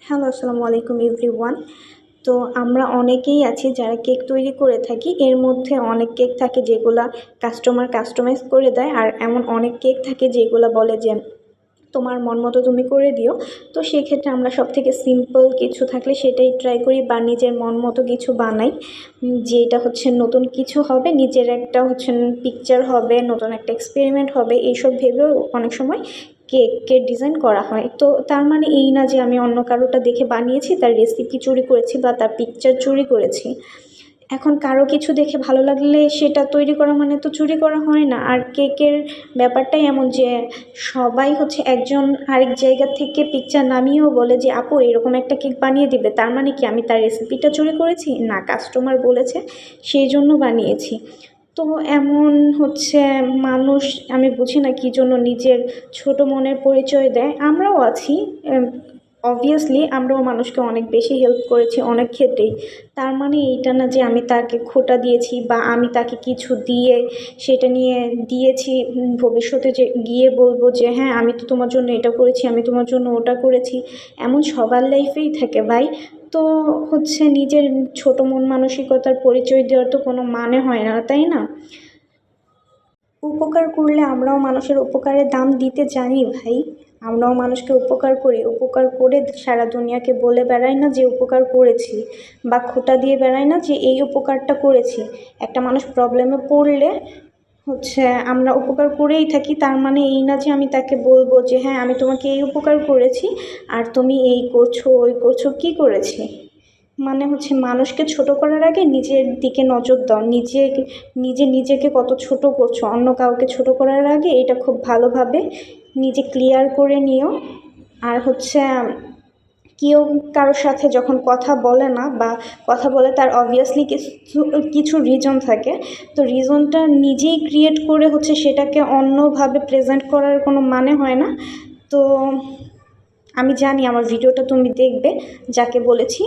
Hello, আসসালামু আলাইকুম everyone. তো আমরা অনেকেই আছি যারা কেক তৈরি করে থাকি। এর মধ্যে অনেক কেক থাকে যেগুলা কাস্টমার কাস্টমাইজ করে দেয়, আর এমন অনেক কেক থাকে যেগুলা বলে যে তোমার মন মতো তুমি করে দিও। তো সেক্ষেত্রে আমরা সবথেকে সিম্পল কিছু থাকলে সেটাই ট্রাই করি বা নিজের মন মতো কিছু বানাই। যেটা হচ্ছে নতুন কিছু হবে, নিজের একটা হচ্ছে পিকচার হবে, নতুন একটা এক্সপেরিমেন্ট হবে, এইসব ভেবেও অনেক সময় কেকের ডিজাইন করা হয়। তো তার মানে এই না যে আমি অন্য কারোটা দেখে বানিয়েছি, তার রেসিপি চুরি করেছি বা তার পিকচার চুরি করেছি। এখন কারো কিছু দেখে ভালো লাগলে সেটা তৈরি করা মানে তো চুরি করা হয় না। আর কেকের ব্যাপারটাই এমন যে সবাই হচ্ছে একজন আরেক জায়গা থেকে পিকচার নামিয়েও বলে যে আপু এরকম একটা কেক বানিয়ে দিবে, তার মানে কি আমি তার রেসিপিটা চুরি করেছি? না, কাস্টমার বলেছে সেই জন্য বানিয়েছি। তো এমন হচ্ছে মানুষ, আমি বুঝি না কী জন্য নিজের ছোট মনের পরিচয় দেয়। আমরাও আছি, অবভিয়াসলি আমরাও মানুষকে অনেক বেশি হেল্প করেছি অনেক ক্ষেত্রেই। তার মানে এইটা না যে আমি তাকে খোঁটা দিয়েছি বা আমি তাকে কিছু দিয়ে সেটা নিয়ে দিয়েছি ভবিষ্যতে যে গিয়ে বলবো যে হ্যাঁ আমি তো তোমার জন্য এটা করেছি, আমি তোমার জন্য ওটা করেছি। এমন সবার লাইফেই থাকে ভাই। তো হচ্ছে নিজের ছোট মন মানসিকতার পরিচয় দেওয়ার তো কোনো মানে হয় না, তাই না? উপকার করলে আমরাও মানুষের উপকারের দাম দিতে জানি ভাই। আমরাও মানুষকে উপকার করি, উপকার করে সারা দুনিয়াকে বলে বেড়াই না যে উপকার করেছি, বা খোঁটা দিয়ে বেড়াই না যে এই উপকারটা করেছি। একটা মানুষ প্রবলেমে পড়লে হচ্ছে আমরা উপকার করেই থাকি, তার মানে এই না যে আমি তাকে বলবো যে হ্যাঁ আমি তোমাকে এই উপকার করেছি আর তুমি এই করছো ওই করছো। কি করেছি মানে হচ্ছে মানুষকে ছোট করার আগে নিজের দিকে নজর দাও। নিজেকে কত ছোট করছো, অন্য কাউকে ছোট করার আগে এটা খুব ভালোভাবে নিজে ক্লিয়ার করে নিও। আর হচ্ছে কেউ কারোর সাথে যখন কথা বলে না বা কথা বলে, তার অবভিয়াসলি কিছু কিছু রিজন থাকে। তো রিজনটা নিজেই ক্রিয়েট করে হচ্ছে সেটাকে অন্যভাবে প্রেজেন্ট করার কোনো মানে হয় না। তো আমি জানি আমার ভিডিওটা তুমি দেখবে, যাকে বলেছি।